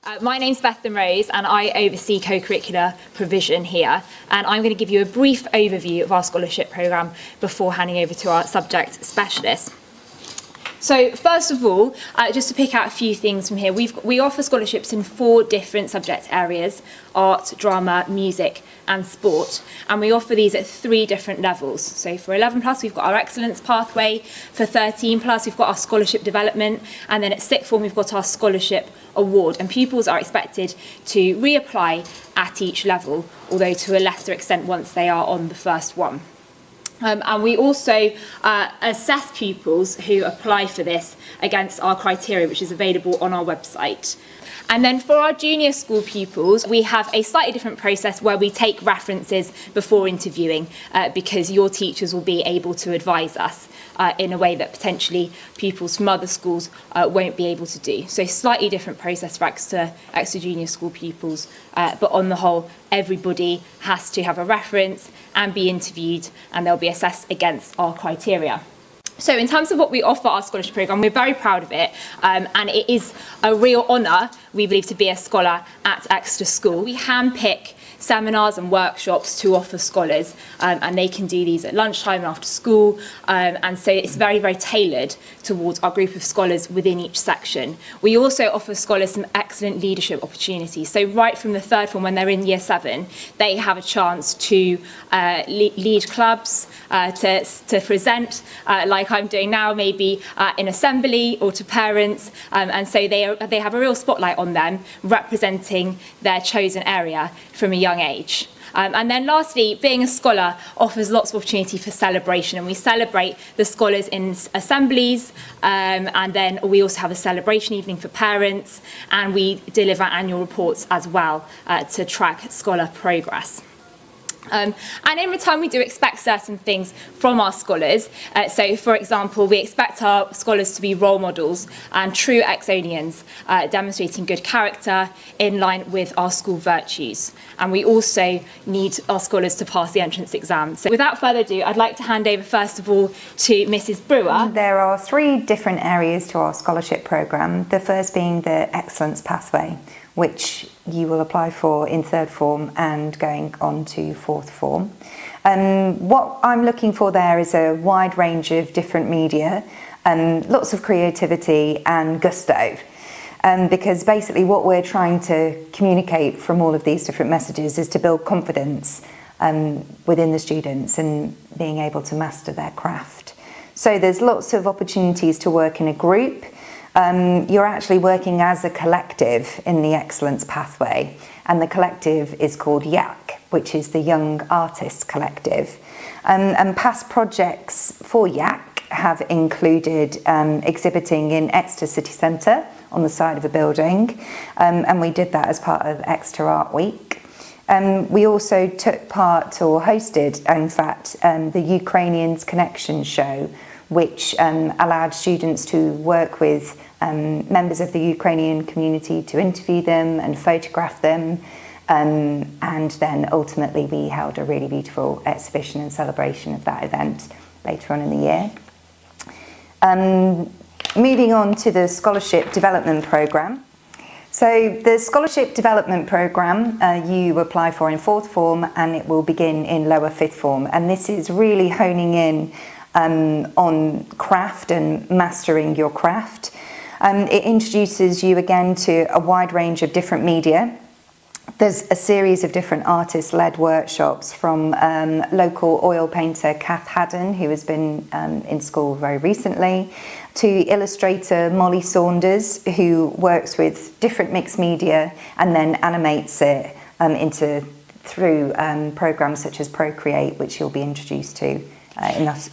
My name's Bethan Rose and I oversee co-curricular provision here, and I'm going to give you a brief overview of our scholarship programme before handing over to our subject specialist. So first of all, just to pick out a few things from here, we offer scholarships in 4 different subject areas: art, drama, music and sport, and we offer these at 3 different levels. So for 11 plus we've got our excellence pathway, for 13 plus we've got our scholarship development, and then at sixth form we've got our scholarship award, and pupils are expected to reapply at each level, although to a lesser extent once they are on the first one. And we also assess pupils who apply for this against our criteria, which is available on our website. And then for our junior school pupils, we have a slightly different process where we take references before interviewing, because your teachers will be able to advise us in a way that potentially pupils from other schools won't be able to do. So slightly different process for extra junior school pupils, but on the whole, everybody has to have a reference and be interviewed, and they'll be assessed against our criteria. So in terms of what we offer our scholarship programme, we're very proud of it, and it is a real honour, we believe, to be a scholar at Exeter School. We handpick seminars and workshops to offer scholars, and they can do these at lunchtime and after school, and so it's very, very tailored towards our group of scholars within each section. We also offer scholars some excellent leadership opportunities. So right from the third form, when they're in year 7, they have a chance to lead clubs, to present, like I'm doing now, maybe in assembly or to parents, and so they have a real spotlight on them, representing their chosen area from a young age. And then lastly, being a scholar offers lots of opportunity for celebration, and we celebrate the scholars in assemblies, and then we also have a celebration evening for parents, and we deliver annual reports as well to track scholar progress. And in return, we do expect certain things from our scholars. So, for example, we expect our scholars to be role models and true Exonians, demonstrating good character in line with our school virtues. And we also need our scholars to pass the entrance exam. So without further ado, I'd like to hand over first of all to Mrs. Brewer. There are 3 different areas to our scholarship programme, the first being the Excellence Pathway, which you will apply for in 3rd form and going on to 4th form. What I'm looking for there is a wide range of different media, lots of creativity and gusto, because basically what we're trying to communicate from all of these different messages is to build confidence within the students and being able to master their craft. So there's lots of opportunities to work in a group. You're actually working as a collective in the Excellence Pathway, and the collective is called YAC, which is the Young Artists Collective. And past projects for YAC have included exhibiting in Exeter City Centre on the side of a building, and we did that as part of Exeter Art Week. We also took part, or hosted, in fact, the Ukrainians Connection show, which allowed students to work with members of the Ukrainian community, to interview them and photograph them, and then ultimately we held a really beautiful exhibition and celebration of that event later on in the year. Moving on to the Scholarship Development Programme. So the Scholarship Development Programme you apply for in 4th form, and it will begin in lower 5th form, and this is really honing in on craft and mastering your craft. It introduces you again to a wide range of different media. There's a series of different artist-led workshops from local oil painter Kath Haddon, who has been in school very recently, to illustrator Molly Saunders, who works with different mixed media and then animates it through programs such as Procreate, which you'll be introduced to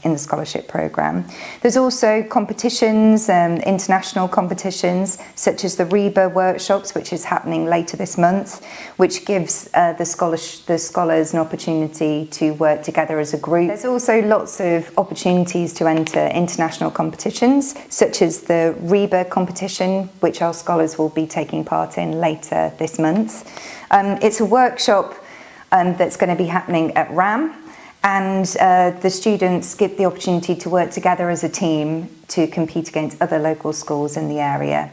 in the scholarship programme. There's also competitions, international competitions, such as the REBA workshops, which is happening later this month, which gives the scholars an opportunity to work together as a group. There's also lots of opportunities to enter international competitions, such as the REBA competition, which our scholars will be taking part in later this month. It's a workshop that's going to be happening at RAM, and the students get the opportunity to work together as a team to compete against other local schools in the area.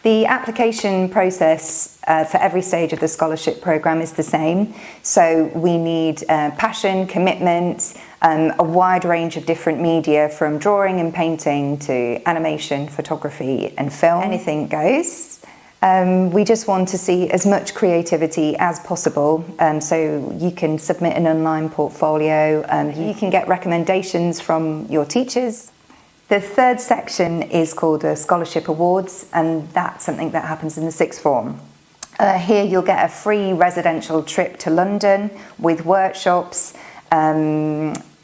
The application process for every stage of the scholarship programme is the same. So we need passion, commitment, a wide range of different media, from drawing and painting to animation, photography and film. Anything goes. We just want to see as much creativity as possible. So you can submit an online portfolio, you can get recommendations from your teachers. The third section is called Scholarship Awards, and that's something that happens in the sixth form. Here you'll get a free residential trip to London with workshops,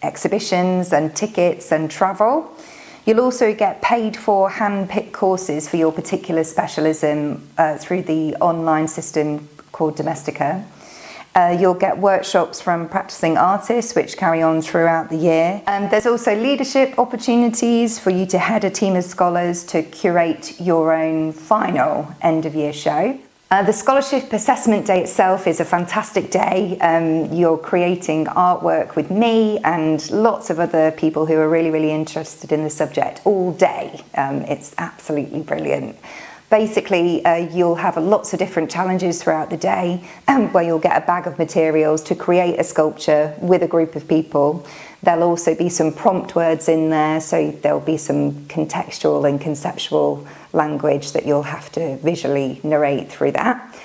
exhibitions and tickets and travel. You'll also get paid for hand-picked courses for your particular specialism through the online system called Domestika. You'll get workshops from practicing artists which carry on throughout the year. There's also leadership opportunities for you to head a team of scholars to curate your own final end-of-year show. The scholarship assessment day itself is a fantastic day. You're creating artwork with me and lots of other people who are really, really interested in the subject all day. It's absolutely brilliant. Basically, you'll have lots of different challenges throughout the day where you'll get a bag of materials to create a sculpture with a group of people. There'll also be some prompt words in there, so there'll be some contextual and conceptual language that you'll have to visually narrate through that.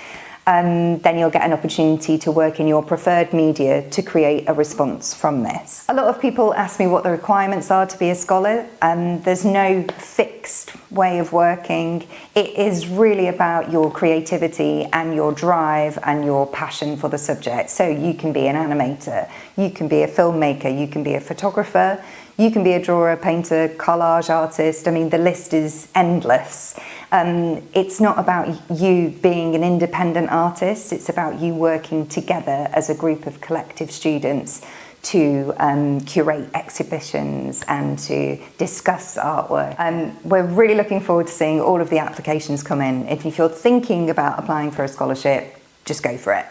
Then you'll get an opportunity to work in your preferred media to create a response from this. A lot of people ask me what the requirements are to be a scholar, and there's no fixed way of working. It is really about your creativity and your drive and your passion for the subject. So you can be an animator, you can be a filmmaker, you can be a photographer, you can be a drawer, painter, collage artist. I mean, the list is endless. It's not about you being an independent artist, it's about you working together as a group of collective students to curate exhibitions and to discuss artwork. We're really looking forward to seeing all of the applications come in. If you're thinking about applying for a scholarship, just go for it.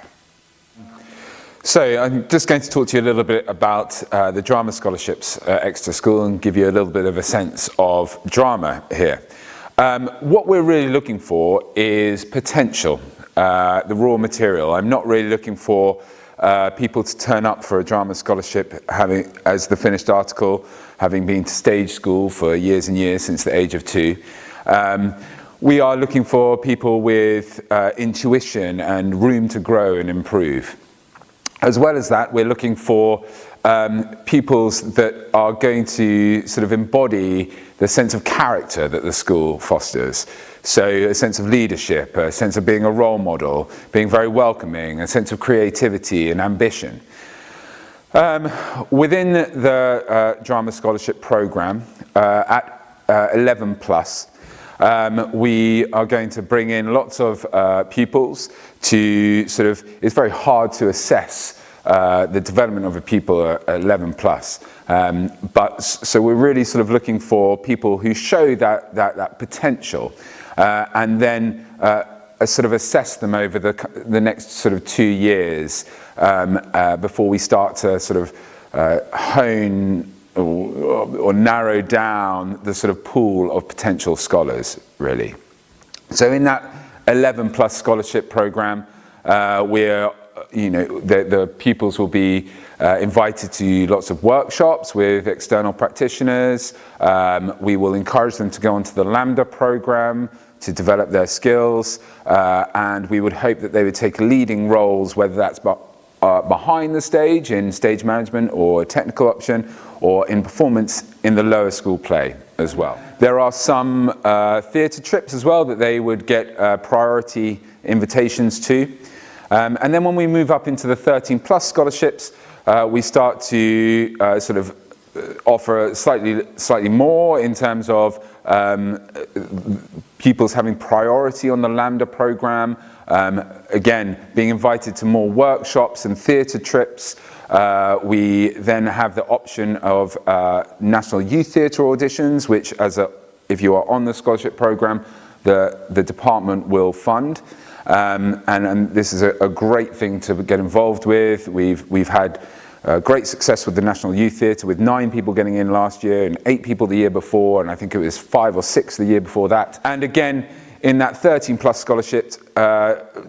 So I'm just going to talk to you a little bit about the drama scholarships at Exeter School and give you a little bit of a sense of drama here. What we're really looking for is potential, the raw material. I'm not really looking for people to turn up for a drama scholarship having, as the finished article, having been to stage school for years and years since the age of 2. We are looking for people with intuition and room to grow and improve. As well as that, we're looking for pupils that are going to sort of embody the sense of character that the school fosters. So a sense of leadership, a sense of being a role model, being very welcoming, a sense of creativity and ambition. Within the drama scholarship program at 11 plus, we are going to bring in lots of pupils to sort of, it's very hard to assess the development of a pupil at 11 plus. So we're really sort of looking for people who show that potential and then sort of assess them over the next sort of 2 years before we start to sort of hone or narrow down the sort of pool of potential scholars, really. So in that 11 plus scholarship program, we're, the pupils will be invited to lots of workshops with external practitioners. We will encourage them to go onto the LAMDA program to develop their skills, and we would hope that they would take leading roles, whether that's behind the stage in stage management or technical option, or in performance in the lower school play as well. There are some theatre trips as well that they would get priority invitations to. And then when we move up into the 13 plus scholarships, we start to sort of offer slightly more in terms of pupils having priority on the LAMDA program. Again, being invited to more workshops and theatre trips. We then have the option of National Youth Theatre auditions, which if you are on the scholarship program, the department will fund. And this is a great thing to get involved with. We've had great success with the National Youth Theatre, with 9 people getting in last year and 8 people the year before, and I think it was 5 or 6 the year before that. And again, in that 13 plus scholarship,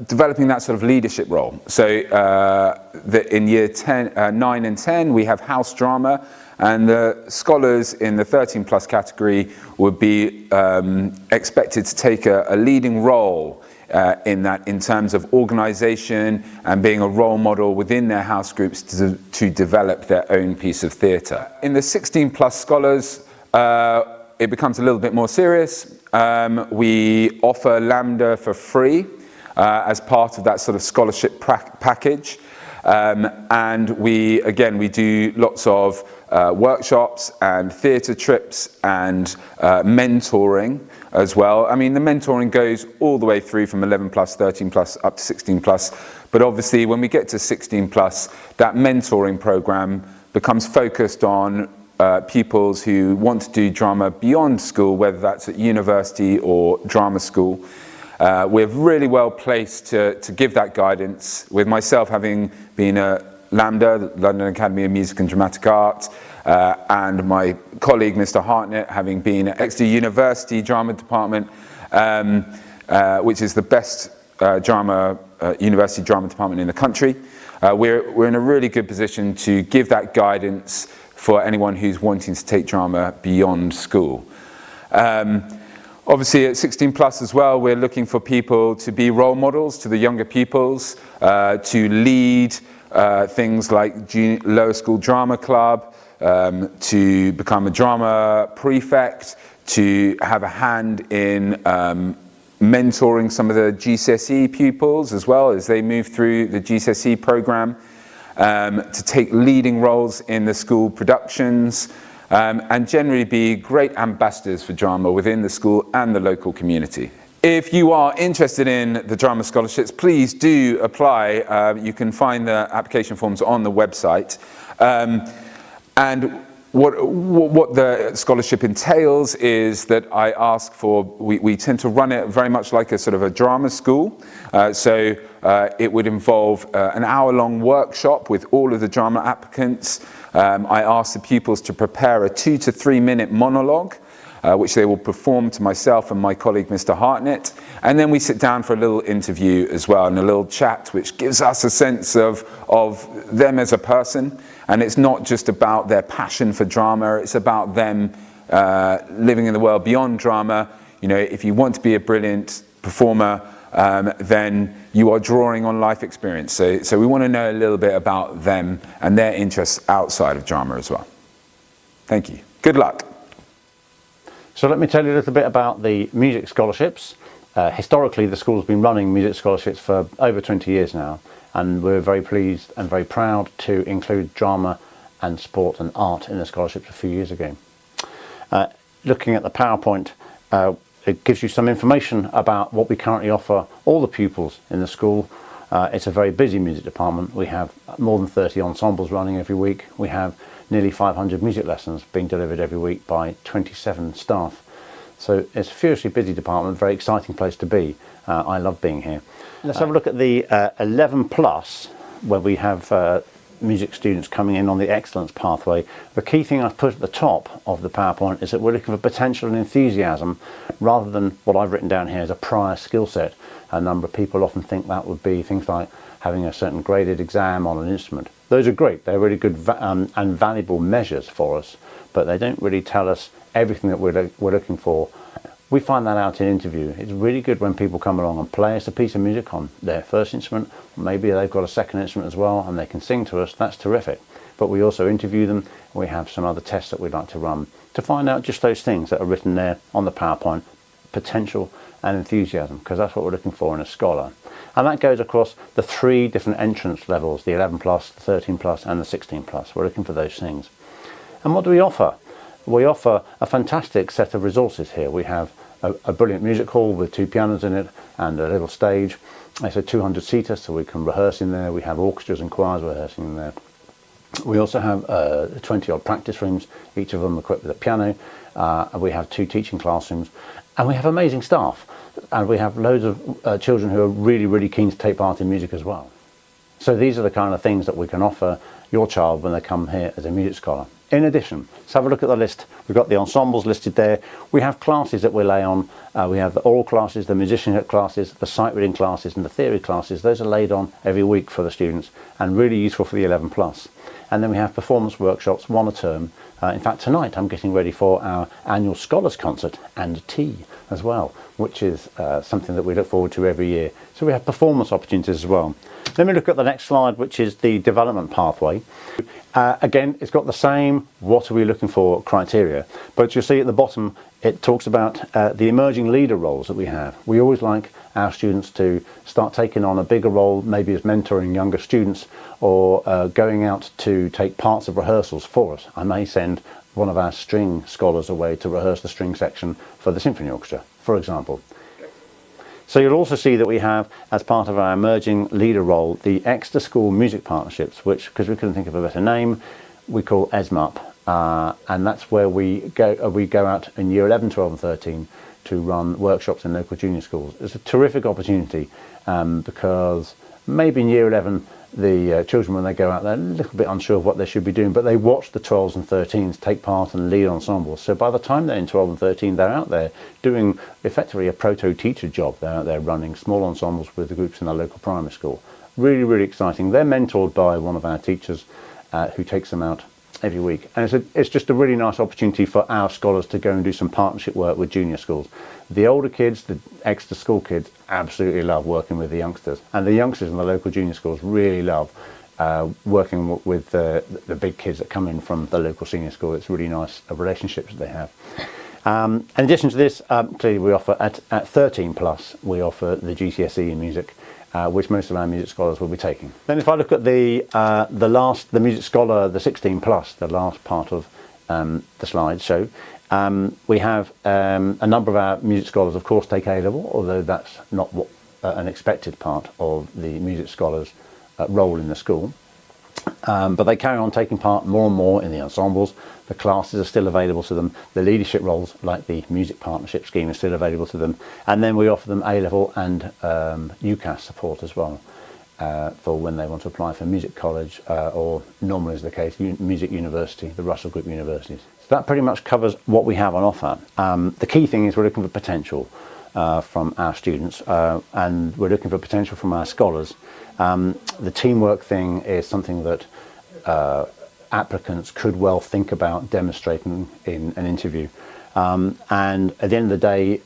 developing that sort of leadership role. So in year 9 and 10, we have house drama, and the scholars in the 13 plus category would be expected to take a leading role in that, in terms of organisation and being a role model within their house groups to develop their own piece of theatre. In the 16 plus scholars, it becomes a little bit more serious. We offer LAMDA for free as part of that sort of scholarship package. And we do lots of workshops and theatre trips and mentoring as well. I mean, the mentoring goes all the way through from 11 plus, 13 plus, up to 16 plus. But obviously, when we get to 16 plus, that mentoring program becomes focused on pupils who want to do drama beyond school, whether that's at university or drama school. We're really well placed to give that guidance, with myself having been at LAMDA, the London Academy of Music and Dramatic Art, and my colleague Mr. Hartnett having been at Exeter University Drama Department, which is the best university drama department in the country. We're in a really good position to give that guidance for anyone who's wanting to take drama beyond school. Obviously at 16 plus as well, we're looking for people to be role models to the younger pupils, to lead things like lower school drama club, to become a drama prefect, to have a hand in mentoring some of the GCSE pupils as well as they move through the GCSE programme, to take leading roles in the school productions, and generally be great ambassadors for drama within the school and the local community. If you are interested in the drama scholarships, please do apply. You can find the application forms on the website. And what the scholarship entails is that I ask for, we tend to run it very much like a sort of a drama school. So it would involve an hour-long workshop with all of the drama applicants. I ask the pupils to prepare a 2 to 3 minute monologue, which they will perform to myself and my colleague Mr. Hartnett. And then we sit down for a little interview as well, and a little chat, which gives us a sense of them as a person. And it's not just about their passion for drama, it's about them living in the world beyond drama. You know, if you want to be a brilliant performer, then you are drawing on life experience. So we want to know a little bit about them and their interests outside of drama as well. Thank you. Good luck. So let me tell you a little bit about the music scholarships. Historically, the school's been running music scholarships for over 20 years now, and we're very pleased and very proud to include drama and sport and art in the scholarships a few years ago. Looking at the PowerPoint, it gives you some information about what we currently offer all the pupils in the school. It's a very busy music department. We have more than 30 ensembles running every week. We have nearly 500 music lessons being delivered every week by 27 staff. So it's a furiously busy department, very exciting place to be. I love being here. Let's have a look at the 11 plus, where we have music students coming in on the excellence pathway. The key thing I've put at the top of the PowerPoint is that we're looking for potential and enthusiasm rather than what I've written down here as a prior skill set. A number of people often think that would be things like having a certain graded exam on an instrument. Those are great, they're really good and valuable measures for us, but they don't really tell us everything that we're looking for. We find that out in interview. It's really good when people come along and play us a piece of music on their first instrument. Maybe they've got a second instrument as well and they can sing to us. That's terrific. But we also interview them. We have some other tests that we'd like to run to find out just those things that are written there on the PowerPoint, potential and enthusiasm, because that's what we're looking for in a scholar. And that goes across the 3 different entrance levels, the 11 plus, the 13 plus and the 16 plus. We're looking for those things. And what do we offer? We offer a fantastic set of resources here. We have a brilliant music hall with 2 pianos in it and a little stage. It's a 200-seater, so we can rehearse in there. We have orchestras and choirs rehearsing in there. We also have 20-odd practice rooms, each of them equipped with a piano. We have 2 teaching classrooms, and we have amazing staff. And we have loads of children who are really, really keen to take part in music as well. So these are the kind of things that we can offer your child when they come here as a music scholar. In addition, let's have a look at the list. We've got the ensembles listed there. We have classes that we lay on. We have the oral classes, the musicianship classes, the sight reading classes and the theory classes. Those are laid on every week for the students and really useful for the 11 plus. And then we have performance workshops, one a term. In fact, tonight I'm getting ready for our annual Scholars Concert and tea as well, which is something that we look forward to every year. So we have performance opportunities as well. Let me look at the next slide, which is the development pathway. Again, it's got the same what are we looking for criteria, but you'll see at the bottom it talks about the emerging leader roles that we have. We always like our students to start taking on a bigger role, maybe as mentoring younger students or going out to take parts of rehearsals for us. I may send one of our string scholars away to rehearse the string section for the symphony orchestra, for example. So you'll also see that we have, as part of our emerging leader role, the Exeter School Music Partnerships, which, because we couldn't think of a better name, we call ESMUP. And that's where we go out in year 11, 12 and 13 to run workshops in local junior schools. It's a terrific opportunity because maybe in year 11 the children, when they go out, they're a little bit unsure of what they should be doing, but they watch the 12s and 13s take part and lead ensembles. So by the time they're in 12 and 13, they're out there doing effectively a proto-teacher job. They're out there running small ensembles with the groups in their local primary school. Really, really exciting. They're mentored by one of our teachers who takes them out every week. And it's just a really nice opportunity for our scholars to go and do some partnership work with junior schools. The older kids, the Exeter school kids, absolutely love working with the youngsters. And the youngsters in the local junior schools really love working with the big kids that come in from the local senior school. It's really nice relationships that they have. In addition to this, clearly we offer at 13 plus, we offer the GCSE in music, which most of our music scholars will be taking. Then if I look at the music scholar, the 16 plus, the last part of the slideshow, we have a number of our music scholars, of course, take A-level, although that's not what an expected part of the music scholars' role in the school. But they carry on taking part more and more in the ensembles. The classes are still available to them. The leadership roles, like the music partnership scheme, are still available to them. And then we offer them A-level and UCAS support as well for when they want to apply for music college or, normally is the case, music university, the Russell Group universities. So that pretty much covers what we have on offer. The key thing is we're looking for potential from our students and we're looking for potential from our scholars. The teamwork thing is something that applicants could well think about demonstrating in an interview. And at the end of the day,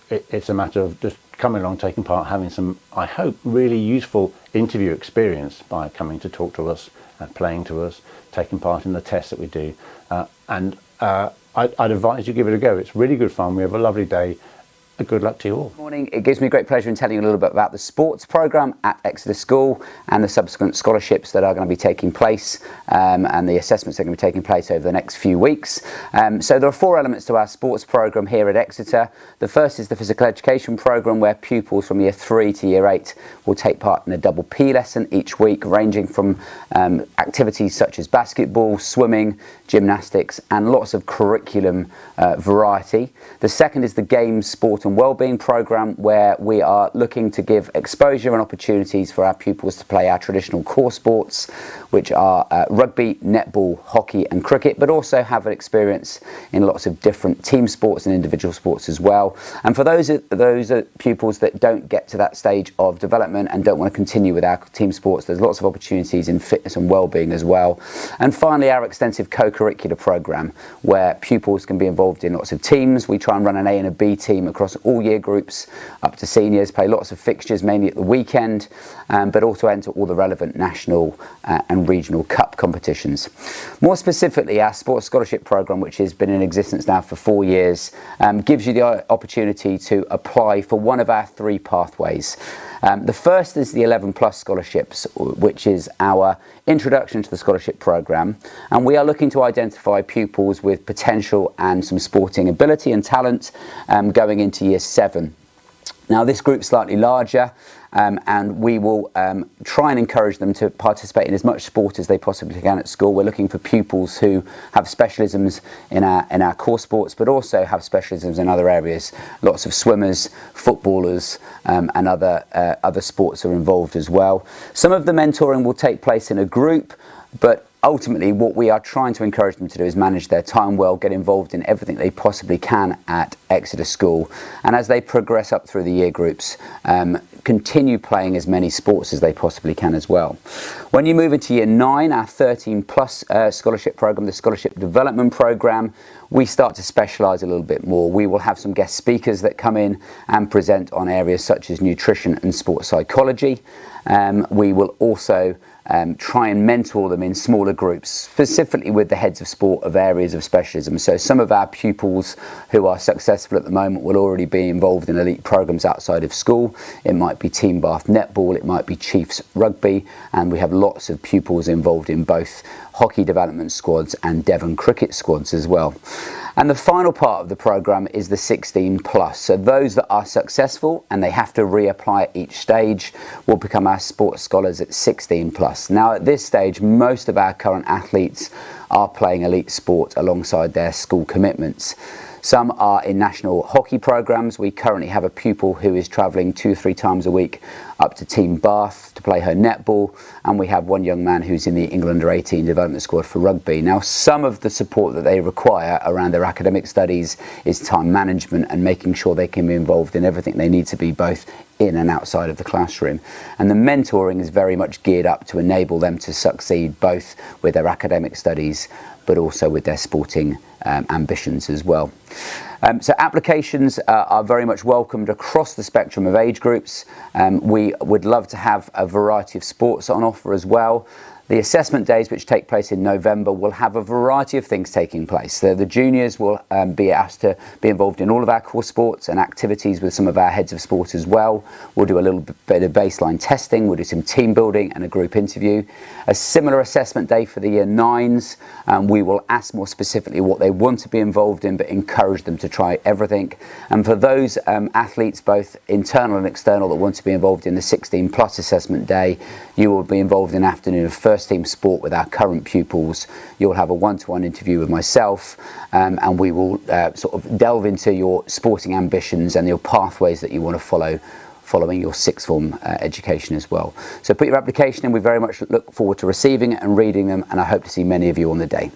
it's a matter of just coming along, taking part, having some, I hope, really useful interview experience by coming to talk to us, playing to us, taking part in the tests that we do. I'd advise you give it a go. It's really good fun. We have a lovely day. Good luck to you all. Good morning. It gives me great pleasure in telling you a little bit about the sports programme at Exeter School and the subsequent scholarships that are going to be taking place and the assessments that are going to be taking place over the next few weeks. So there are 4 elements to our sports programme here at Exeter. The first is the physical education programme, where pupils from year 3 to year 8 will take part in a double P lesson each week, ranging from activities such as basketball, swimming, gymnastics and lots of curriculum variety. The second is the games, sport and wellbeing programme, where we are looking to give exposure and opportunities for our pupils to play our traditional core sports, which are rugby, netball, hockey and cricket, but also have an experience in lots of different team sports and individual sports as well. And for those pupils that don't get to that stage of development and don't want to continue with our team sports, there's lots of opportunities in fitness and wellbeing as well. And finally, our extensive co-curricular programme, where pupils can be involved in lots of teams. We try and run an A and a B team across all year groups up to seniors, play lots of fixtures mainly at the weekend, but also enter all the relevant national and regional cup competitions. More specifically, our sports scholarship programme, which has been in existence now for 4 years, gives you the opportunity to apply for one of our 3 pathways. The first is the 11 plus scholarships, which is our introduction to the scholarship programme, and we are looking to identify pupils with potential and some sporting ability and talent going into year 7. Now this group's slightly larger, and we will try and encourage them to participate in as much sport as they possibly can at school. We're looking for pupils who have specialisms in our core sports, but also have specialisms in other areas. Lots of swimmers, footballers, and other sports are involved as well. Some of the mentoring will take place in a group, but ultimately, what we are trying to encourage them to do is manage their time well, get involved in everything they possibly can at Exeter School, and as they progress up through the year groups, continue playing as many sports as they possibly can as well. When you move into year 9, our 13 plus scholarship program, the scholarship development program, we start to specialise a little bit more. We will have some guest speakers that come in and present on areas such as nutrition and sports psychology. We will also try and mentor them in smaller groups, specifically with the heads of sport of areas of specialism. So some of our pupils who are successful at the moment will already be involved in elite programs outside of school. It might be Team Bath Netball, it might be Chiefs Rugby, and we have lots of pupils involved in both hockey development squads and Devon cricket squads as well. And the final part of the programme is the 16 plus. So those that are successful and they have to reapply at each stage will become our sports scholars at 16 plus. Now at this stage, most of our current athletes are playing elite sport alongside their school commitments. Some are in national hockey programmes. We currently have a pupil who is travelling 2-3 times a week up to Team Bath to play her netball, and we have one young man who's in the England under-18 development squad for rugby. Now, some of the support that they require around their academic studies is time management and making sure they can be involved in everything they need to be, both in and outside of the classroom. And the mentoring is very much geared up to enable them to succeed both with their academic studies but also with their sporting ambitions as well. So applications are very much welcomed across the spectrum of age groups. We would love to have a variety of sports on offer as well. The assessment days, which take place in November, will have a variety of things taking place. So the juniors will be asked to be involved in all of our core sports and activities with some of our heads of sport as well. We'll do a little bit of baseline testing, we'll do some team building and a group interview. A similar assessment day for the year 9s. We will ask more specifically what they want to be involved in, but encourage them to try everything. And for those athletes, both internal and external, that want to be involved in the 16 plus assessment day, you will be involved in an afternoon of first team sport with our current pupils. You'll have a one-to-one interview with myself, and we will sort of delve into your sporting ambitions and your pathways that you want to follow following your sixth form education as well. So put your application in. We very much look forward to receiving it and reading them, and I hope to see many of you on the day.